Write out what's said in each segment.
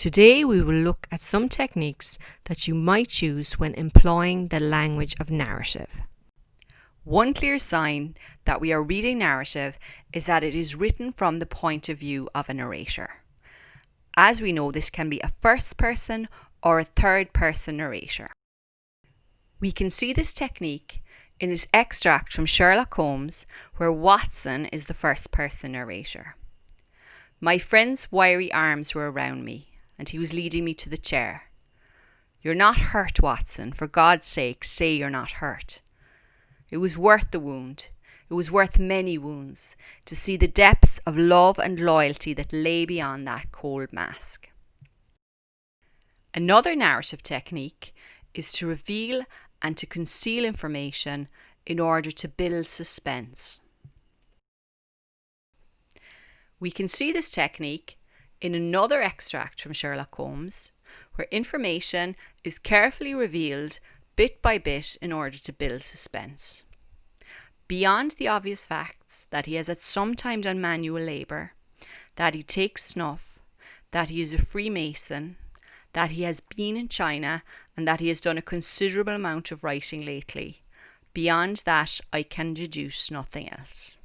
Today we will look at some techniques that you might use when employing the language of narrative. One clear sign that we are reading narrative is that it is written from the point of view of a narrator. As we know, this can be a first person or a third person narrator. We can see this technique in this extract from Sherlock Holmes, where Watson is the first person narrator. My friend's wiry arms were around me, and he was leading me to the chair. "You're not hurt, Watson. For God's sake, say you're not hurt." It was worth the wound. It was worth many wounds to see the depths of love and loyalty that lay beyond that cold mask. Another narrative technique is to reveal and to conceal information in order to build suspense. We can see this technique in another extract from Sherlock Holmes, where information is carefully revealed bit by bit in order to build suspense. Beyond the obvious facts that he has at some time done manual labour, that he takes snuff, that he is a Freemason, that he has been in China, and that he has done a considerable amount of writing lately. Beyond that, I can deduce nothing else.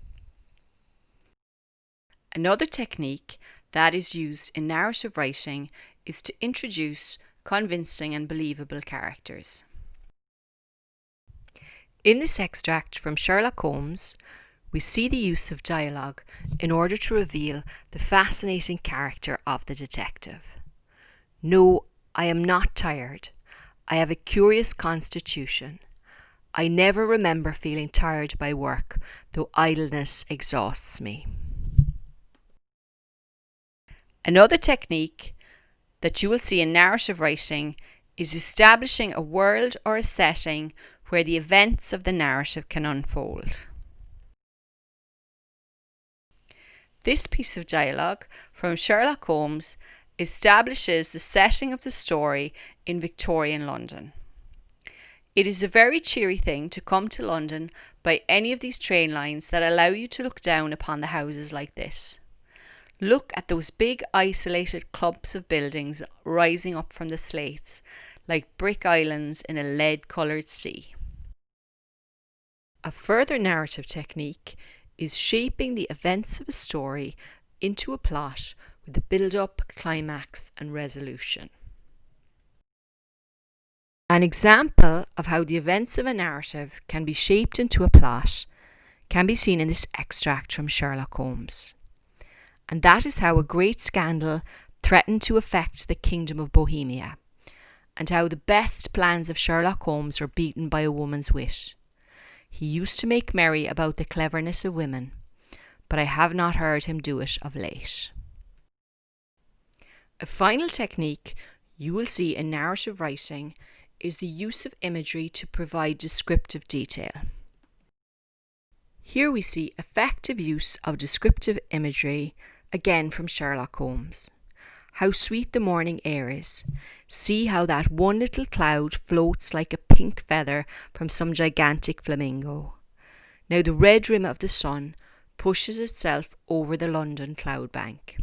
Another technique that is used in narrative writing is to introduce convincing and believable characters. In this extract from Sherlock Holmes, we see the use of dialogue in order to reveal the fascinating character of the detective. "No, I am not tired. I have a curious constitution. I never remember feeling tired by work, though idleness exhausts me." Another technique that you will see in narrative writing is establishing a world or a setting where the events of the narrative can unfold. This piece of dialogue from Sherlock Holmes establishes the setting of the story in Victorian London. It is a very cheery thing to come to London by any of these train lines that allow you to look down upon the houses like this. Look at those big isolated clumps of buildings rising up from the slates like brick islands in a lead-coloured sea. A further narrative technique is shaping the events of a story into a plot with the build-up, climax and resolution. An example of how the events of a narrative can be shaped into a plot can be seen in this extract from Sherlock Holmes. And that is how a great scandal threatened to affect the kingdom of Bohemia, and how the best plans of Sherlock Holmes were beaten by a woman's wit. He used to make merry about the cleverness of women, but I have not heard him do it of late. A final technique you will see in narrative writing is the use of imagery to provide descriptive detail. Here we see effective use of descriptive imagery, again from Sherlock Holmes. "How sweet the morning air is. See how that one little cloud floats like a pink feather from some gigantic flamingo. Now the red rim of the sun pushes itself over the London cloud bank."